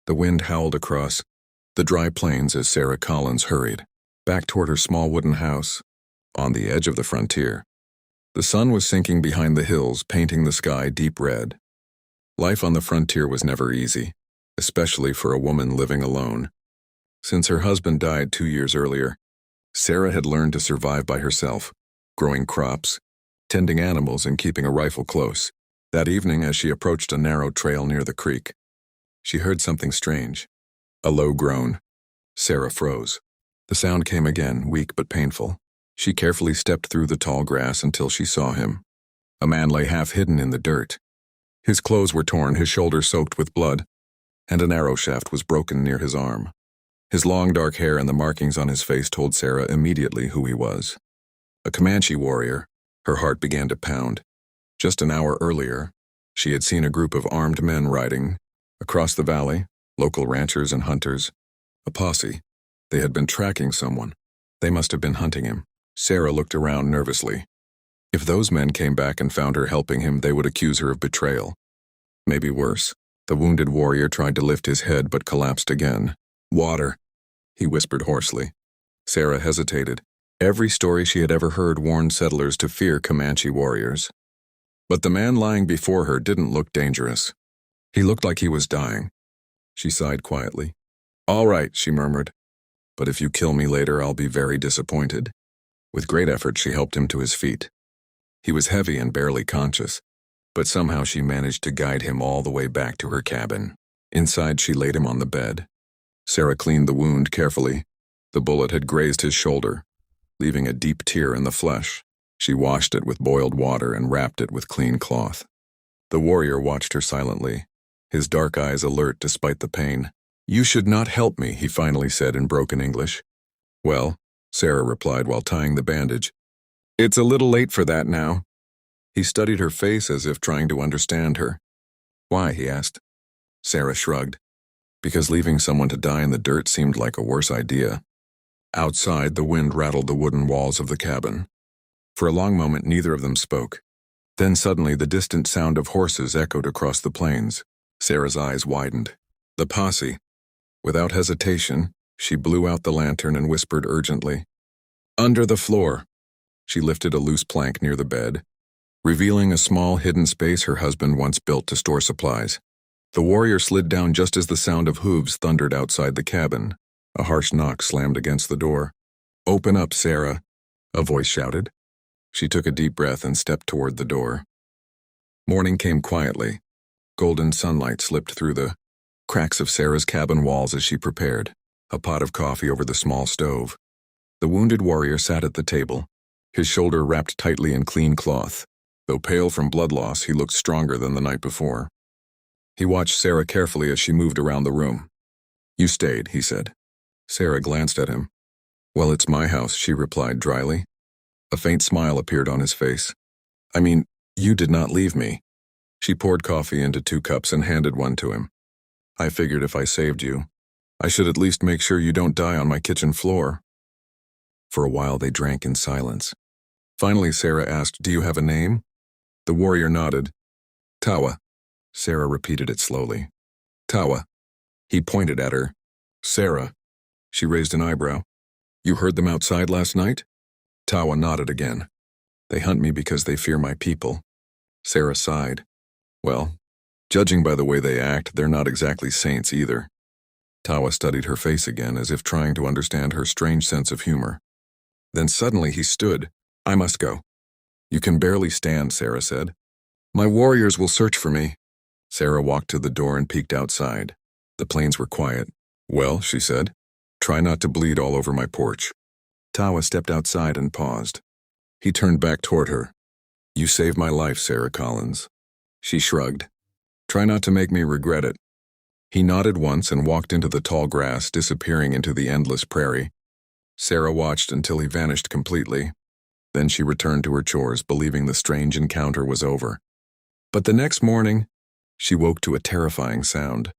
The wind howled across the dry plains as Sarah Collins hurried back toward her small wooden house on the edge of the frontier. The sun was sinking behind the hills, painting the sky deep red. Life on the frontier was never easy, especially for a woman living alone. Since her husband died 2 years earlier, Sarah had learned to survive by herself, growing crops, tending animals, and keeping a rifle close. That evening, as she approached a narrow trail near the creek, she heard something strange. A low groan. Sarah froze. The sound came again, weak but painful. She carefully stepped through the tall grass until she saw him. A man lay half hidden in the dirt. His clothes were torn, his shoulder soaked with blood, and an arrow shaft was broken near his arm. His long dark hair and the markings on his face told Sarah immediately who he was. A Comanche warrior. Her heart began to pound. Just an hour earlier, she had seen a group of armed men riding across the valley, local ranchers and hunters. A posse. They had been tracking someone. They must have been hunting him. Sarah looked around nervously. If those men came back and found her helping him, they would accuse her of betrayal. Maybe worse. The wounded warrior tried to lift his head but collapsed again. "Water," he whispered hoarsely. Sarah hesitated. Every story she had ever heard warned settlers to fear Comanche warriors. But the man lying before her didn't look dangerous. He looked like he was dying. She sighed quietly. "All right," she murmured. "But if you kill me later, I'll be very disappointed." With great effort, she helped him to his feet. He was heavy and barely conscious, but somehow she managed to guide him all the way back to her cabin. Inside, she laid him on the bed. Sarah cleaned the wound carefully. The bullet had grazed his shoulder, leaving a deep tear in the flesh. She washed it with boiled water and wrapped it with clean cloth. The warrior watched her silently, his dark eyes alert despite the pain. "You should not help me," he finally said in broken English. "Well," Sarah replied while tying the bandage, "it's a little late for that now." He studied her face as if trying to understand her. "Why?" he asked. Sarah shrugged. Because leaving someone to die in the dirt seemed like a worse idea. Outside, the wind rattled the wooden walls of the cabin. For a long moment, neither of them spoke. Then suddenly, the distant sound of horses echoed across the plains. Sarah's eyes widened. The posse. Without hesitation, she blew out the lantern and whispered urgently, "Under the floor." She lifted a loose plank near the bed, revealing a small hidden space her husband once built to store supplies. The warrior slid down just as the sound of hooves thundered outside the cabin. A harsh knock slammed against the door. "Open up, Sarah," a voice shouted. She took a deep breath and stepped toward the door. Morning came quietly. Golden sunlight slipped through the cracks of Sarah's cabin walls as she prepared, a pot of coffee over the small stove. The wounded warrior sat at the table, his shoulder wrapped tightly in clean cloth. Though pale from blood loss, he looked stronger than the night before. He watched Sarah carefully as she moved around the room. "You stayed," he said. Sarah glanced at him. "Well, it's my house," she replied dryly. A faint smile appeared on his face. "I mean, you did not leave me." She poured coffee into 2 cups and handed one to him. "I figured if I saved you, I should at least make sure you don't die on my kitchen floor." For a while they drank in silence. Finally, Sarah asked, "Do you have a name?" The warrior nodded. "Tawa." Sarah repeated it slowly. "Tawa." He pointed at her. "Sarah." She raised an eyebrow. "You heard them outside last night?" Tawa nodded again. "They hunt me because they fear my people." Sarah sighed. "Well, judging by the way they act, they're not exactly saints either." Tawa studied her face again as if trying to understand her strange sense of humor. Then suddenly he stood. "I must go." "You can barely stand," Sarah said. "My warriors will search for me." Sarah walked to the door and peeked outside. The plains were quiet. "Well," she said, "try not to bleed all over my porch." Tawa stepped outside and paused. He turned back toward her. "You saved my life, Sarah Collins." She shrugged. "Try not to make me regret it." He nodded once and walked into the tall grass, disappearing into the endless prairie. Sarah watched until he vanished completely. Then she returned to her chores, believing the strange encounter was over. But the next morning, she woke to a terrifying sound.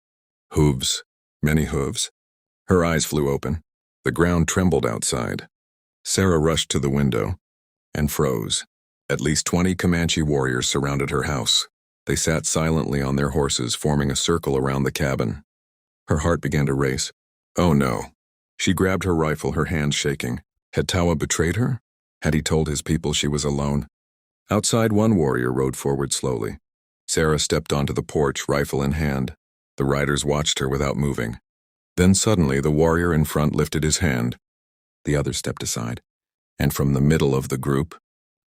Hooves. Many hooves. Her eyes flew open. The ground trembled outside. Sarah rushed to the window and froze. At least 20 Comanche warriors surrounded her house. They sat silently on their horses, forming a circle around the cabin. Her heart began to race. Oh no. She grabbed her rifle, her hands shaking. Had Tawa betrayed her? Had he told his people she was alone? Outside, one warrior rode forward slowly. Sarah stepped onto the porch, rifle in hand. The riders watched her without moving. Then suddenly the warrior in front lifted his hand. The others stepped aside. And from the middle of the group,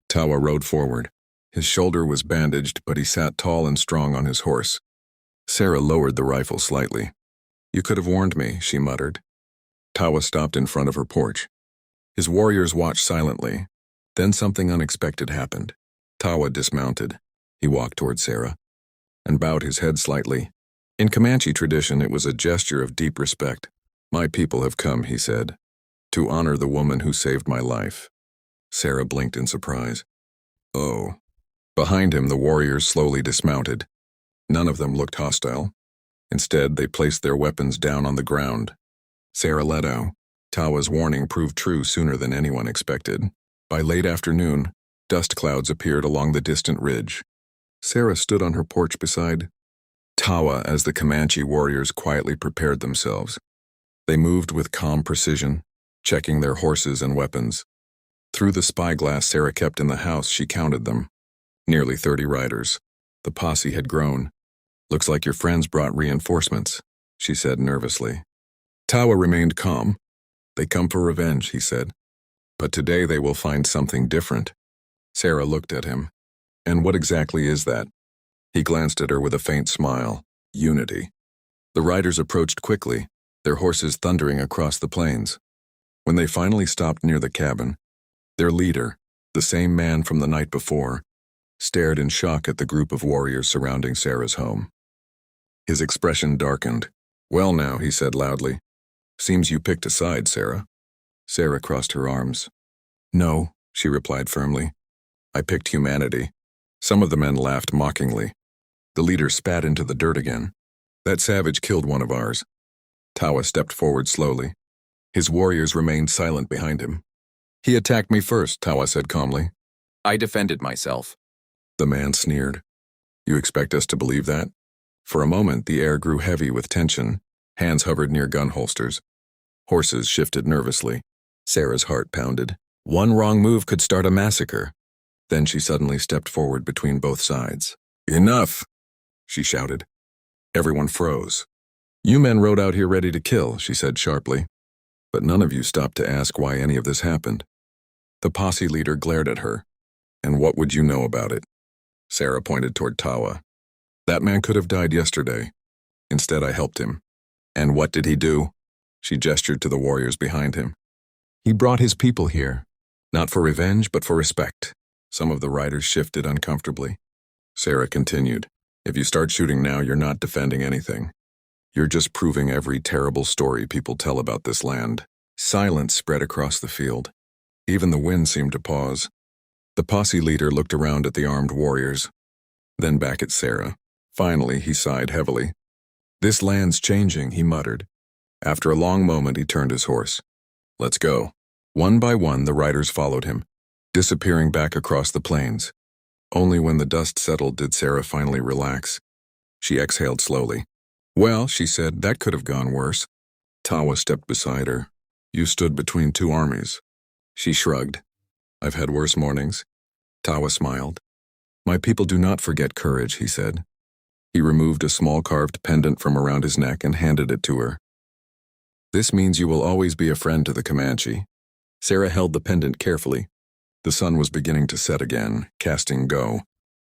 Tawa rode forward. His shoulder was bandaged, but he sat tall and strong on his horse. Sarah lowered the rifle slightly. "You could have warned me," she muttered. Tawa stopped in front of her porch. His warriors watched silently. Then something unexpected happened. Tawa dismounted. He walked toward Sarah and bowed his head slightly. In Comanche tradition, it was a gesture of deep respect. "My people have come," he said, "to honor the woman who saved my life." Sarah blinked in surprise. "Oh." Behind him, the warriors slowly dismounted. None of them looked hostile. Instead, they placed their weapons down on the ground. Sarah let out. Tawa's warning proved true sooner than anyone expected. By late afternoon, dust clouds appeared along the distant ridge. Sarah stood on her porch beside Tawa as the Comanche warriors quietly prepared themselves. They moved with calm precision, checking their horses and weapons. Through the spyglass Sarah kept in the house, she counted them. Nearly 30 riders. The posse had grown. "Looks like your friends brought reinforcements," she said nervously. Tawa remained calm. "They come for revenge," he said. "But today they will find something different." Sarah looked at him. "And what exactly is that?" He glanced at her with a faint smile. "Unity." The riders approached quickly, their horses thundering across the plains. When they finally stopped near the cabin, their leader, the same man from the night before, stared in shock at the group of warriors surrounding Sarah's home. His expression darkened. "Well now," he said loudly. "Seems you picked a side, Sarah." Sarah crossed her arms. "No," she replied firmly. "I picked humanity." Some of the men laughed mockingly. The leader spat into the dirt again. "That savage killed one of ours." Tawa stepped forward slowly. His warriors remained silent behind him. "He attacked me first," Tawa said calmly. "I defended myself." The man sneered. "You expect us to believe that?" For a moment, the air grew heavy with tension. Hands hovered near gun holsters. Horses shifted nervously. Sarah's heart pounded. One wrong move could start a massacre. Then she suddenly stepped forward between both sides. "Enough!" she shouted. Everyone froze. "You men rode out here ready to kill," she said sharply. "But none of you stopped to ask why any of this happened." The posse leader glared at her. "And what would you know about it?" Sarah pointed toward Tawa. "That man could have died yesterday. Instead, I helped him." "And what did he do?" She gestured to the warriors behind him. "He brought his people here. Not for revenge, but for respect." Some of the riders shifted uncomfortably. Sarah continued. "If you start shooting now, you're not defending anything. You're just proving every terrible story people tell about this land." Silence spread across the field. Even the wind seemed to pause. The posse leader looked around at the armed warriors, then back at Sarah. Finally, he sighed heavily. "This land's changing," he muttered. After a long moment, he turned his horse. "Let's go." One by one, the riders followed him, disappearing back across the plains. Only when the dust settled did Sarah finally relax. She exhaled slowly. "Well," she said, "that could have gone worse." Tawa stepped beside her. "You stood between two armies." She shrugged. "I've had worse mornings." Tawa smiled. "My people do not forget courage," he said. He removed a small carved pendant from around his neck and handed it to her. "This means you will always be a friend to the Comanche." Sarah held the pendant carefully. The sun was beginning to set again, casting go.